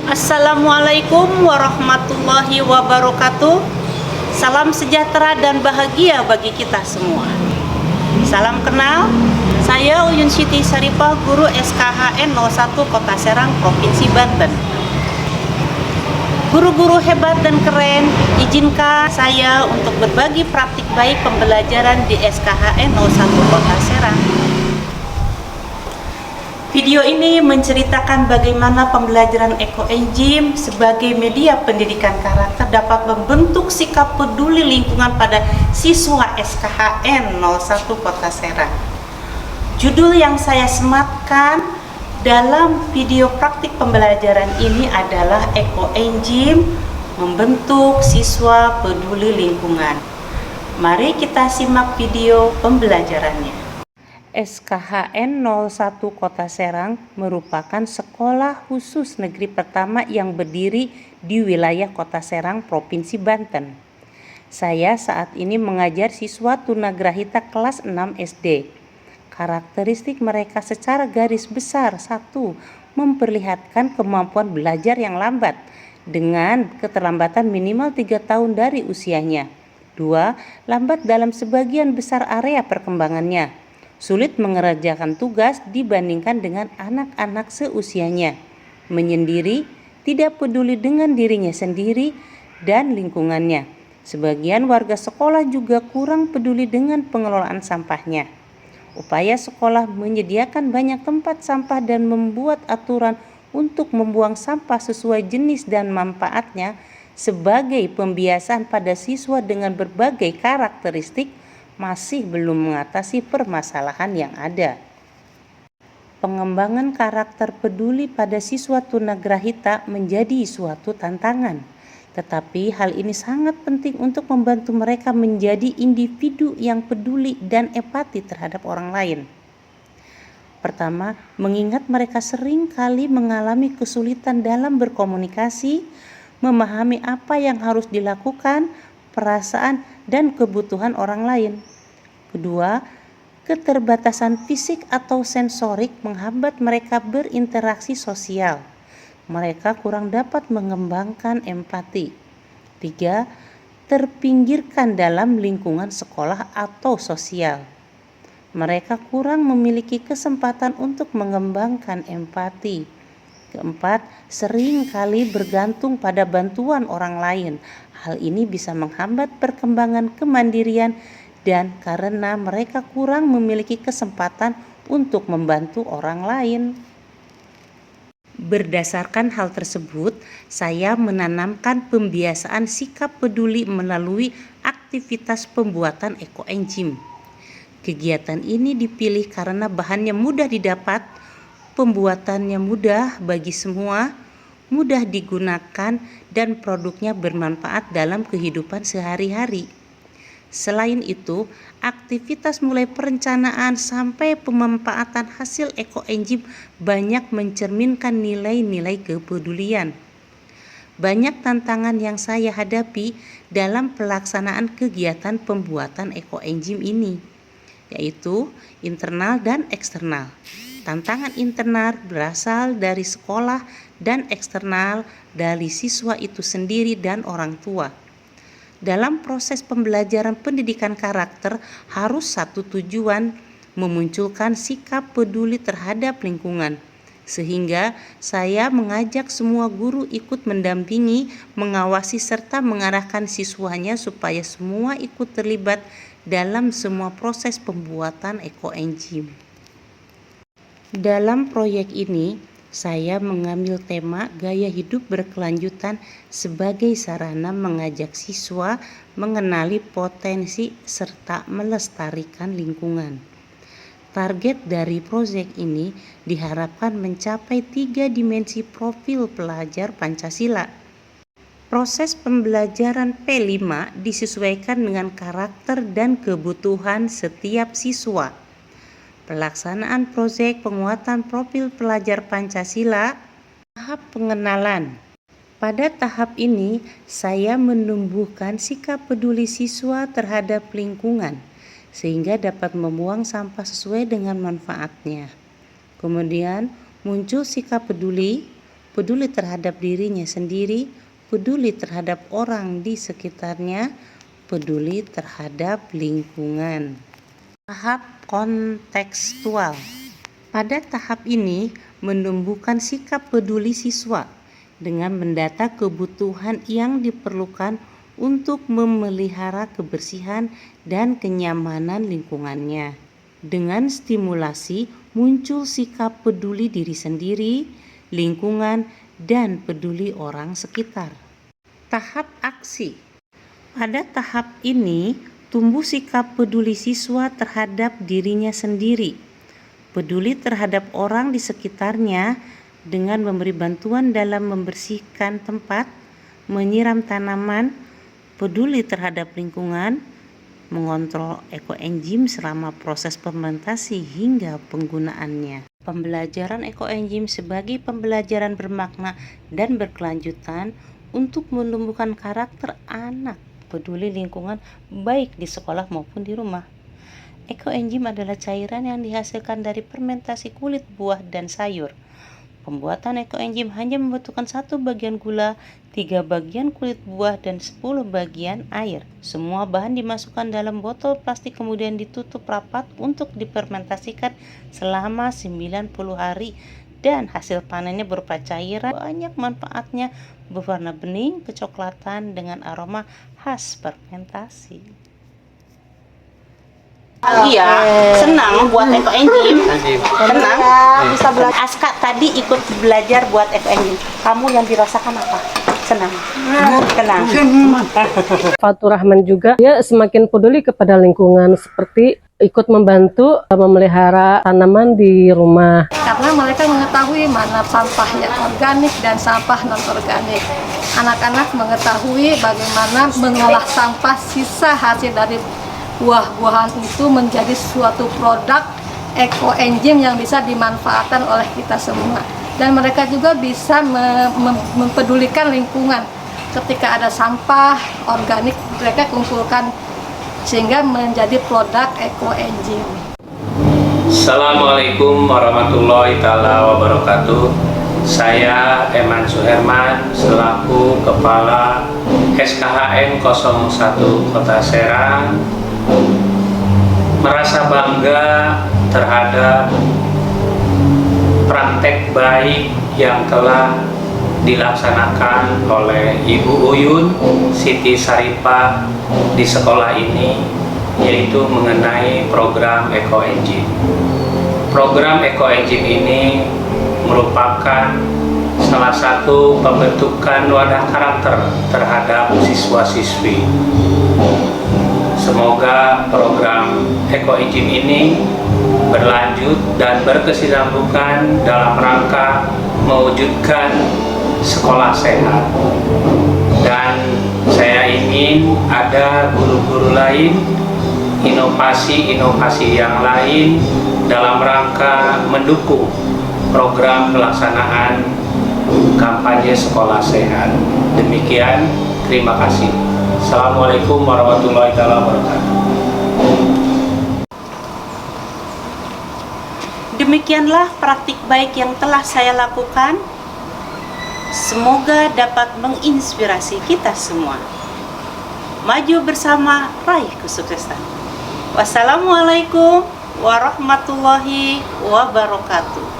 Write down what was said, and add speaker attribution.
Speaker 1: Assalamualaikum warahmatullahi wabarakatuh. Salam sejahtera dan bahagia bagi kita semua. Salam kenal, saya Uyun Siti Saripah, guru SKHN 01 Kota Serang, Provinsi Banten. Guru-guru hebat dan keren, izinkan saya untuk berbagi praktik baik pembelajaran di SKHN 01 Kota Serang. Video ini menceritakan bagaimana pembelajaran ekoenzim sebagai media pendidikan karakter dapat membentuk sikap peduli lingkungan pada siswa SKHN 01 Kota Serang. Judul yang saya sematkan dalam video praktik pembelajaran ini adalah ekoenzim membentuk siswa peduli lingkungan. Mari kita simak video pembelajarannya. SKHN 01 Kota Serang merupakan sekolah khusus negeri pertama yang berdiri di wilayah Kota Serang, Provinsi Banten. Saya saat ini mengajar siswa tunagrahita kelas 6 SD. Karakteristik mereka secara garis besar: 1. Memperlihatkan kemampuan belajar yang lambat dengan keterlambatan minimal 3 tahun dari usianya. 2. Lambat dalam sebagian besar area perkembangannya. Sulit mengerjakan tugas dibandingkan dengan anak-anak seusianya. Menyendiri, tidak peduli dengan dirinya sendiri dan lingkungannya. Sebagian warga sekolah juga kurang peduli dengan pengelolaan sampahnya. Upaya sekolah menyediakan banyak tempat sampah dan membuat aturan untuk membuang sampah sesuai jenis dan manfaatnya sebagai pembiasaan pada siswa dengan berbagai karakteristik masih belum mengatasi permasalahan yang ada. Pengembangan karakter peduli pada siswa tunagrahita menjadi suatu tantangan, tetapi hal ini sangat penting untuk membantu mereka menjadi individu yang peduli dan empati terhadap orang lain. Pertama, mengingat mereka sering kali mengalami kesulitan dalam berkomunikasi, memahami apa yang harus dilakukan, perasaan dan kebutuhan orang lain. Kedua, keterbatasan fisik atau sensorik menghambat mereka berinteraksi sosial. Mereka kurang dapat mengembangkan empati. 3. Terpinggirkan dalam lingkungan sekolah atau sosial. Mereka kurang memiliki kesempatan untuk mengembangkan empati. Keempat, sering kali bergantung pada bantuan orang lain. Hal ini bisa menghambat perkembangan kemandirian dan karena mereka kurang memiliki kesempatan untuk membantu orang lain. Berdasarkan hal tersebut, saya menanamkan pembiasaan sikap peduli melalui aktivitas pembuatan ekoenzim. Kegiatan ini dipilih karena bahannya mudah didapat, pembuatannya mudah bagi semua, mudah digunakan, dan produknya bermanfaat dalam kehidupan sehari-hari. Selain itu, aktivitas mulai perencanaan sampai pemanfaatan hasil ekoenzim banyak mencerminkan nilai-nilai kepedulian. Banyak tantangan yang saya hadapi dalam pelaksanaan kegiatan pembuatan ekoenzim ini, yaitu internal dan eksternal. Tantangan internal berasal dari sekolah dan eksternal dari siswa itu sendiri dan orang tua. Dalam proses pembelajaran pendidikan karakter harus satu tujuan, memunculkan sikap peduli terhadap lingkungan. Sehingga saya mengajak semua guru ikut mendampingi, mengawasi serta mengarahkan siswanya supaya semua ikut terlibat dalam semua proses pembuatan ekoenzim. Dalam proyek ini, saya mengambil tema gaya hidup berkelanjutan sebagai sarana mengajak siswa mengenali potensi serta melestarikan lingkungan. Target dari proyek ini diharapkan mencapai 3 dimensi profil pelajar Pancasila. Proses pembelajaran P5 disesuaikan dengan karakter dan kebutuhan setiap siswa. Pelaksanaan proyek penguatan profil pelajar Pancasila. Tahap pengenalan. Pada tahap ini, saya menumbuhkan sikap peduli siswa terhadap lingkungan, sehingga dapat membuang sampah sesuai dengan manfaatnya. Kemudian muncul sikap peduli peduli terhadap dirinya sendiri, peduli terhadap orang di sekitarnya, peduli terhadap lingkungan. Tahap kontekstual. Pada tahap ini menumbuhkan sikap peduli siswa dengan mendata kebutuhan yang diperlukan untuk memelihara kebersihan dan kenyamanan lingkungannya. Dengan stimulasi muncul sikap peduli diri sendiri, lingkungan, dan peduli orang sekitar. Tahap aksi. Pada tahap ini tumbuh sikap peduli siswa terhadap dirinya sendiri, peduli terhadap orang di sekitarnya dengan memberi bantuan dalam membersihkan tempat, menyiram tanaman, peduli terhadap lingkungan, mengontrol ekoenzim selama proses fermentasi hingga penggunaannya. Pembelajaran ekoenzim sebagai pembelajaran bermakna dan berkelanjutan untuk menumbuhkan karakter anak peduli lingkungan baik di sekolah maupun di rumah. Ekoenzim adalah cairan yang dihasilkan dari fermentasi kulit buah dan sayur. Pembuatan ekoenzim hanya membutuhkan 1 bagian gula, 3 bagian kulit buah, dan 10 bagian air. Semua bahan dimasukkan dalam botol plastik kemudian ditutup rapat untuk difermentasikan selama 90 hari dan hasil panennya berupa cairan. Banyak manfaatnya, berwarna bening kecoklatan dengan aroma khas fermentasi. Iya, senang buat ekoenzim. Senang. Bisa belajar. Aska tadi ikut belajar buat ekoenzim. Kamu yang dirasakan apa? Senang. Senang.
Speaker 2: Fatur Rahman juga dia semakin peduli kepada lingkungan, seperti ikut membantu memelihara tanaman di rumah.
Speaker 3: Karena mereka mengetahui mana sampah yang organik dan sampah non organik. Anak-anak mengetahui bagaimana mengolah sampah sisa hasil dari buah-buahan itu menjadi suatu produk ekoenzim yang bisa dimanfaatkan oleh kita semua. Dan mereka juga bisa mempedulikan lingkungan. Ketika ada sampah organik, mereka kumpulkan sehingga menjadi produk ekoenzim.
Speaker 4: Assalamualaikum warahmatullahi taala wabarakatuh. Saya Eman Suherman selaku Kepala SKHN 01 Kota Serang merasa bangga terhadap praktek baik yang telah dilaksanakan oleh Ibu Uyun Siti Saripah di sekolah ini, yaitu mengenai program ekoenzim. Program ekoenzim ini merupakan salah satu pembentukan wadah karakter terhadap siswa-siswi. Semoga program ekoenzim ini berlanjut dan berkesinambungan dalam rangka mewujudkan sekolah sehat. Dan saya ingin ada guru-guru lain, inovasi-inovasi yang lain dalam rangka mendukung program pelaksanaan kampanye sekolah sehat. Demikian, terima kasih. Assalamualaikum warahmatullahi wabarakatuh.
Speaker 1: Demikianlah praktik baik yang telah saya lakukan. Semoga dapat menginspirasi kita semua. Maju bersama, raih kesuksesan. Wassalamualaikum warahmatullahi wabarakatuh.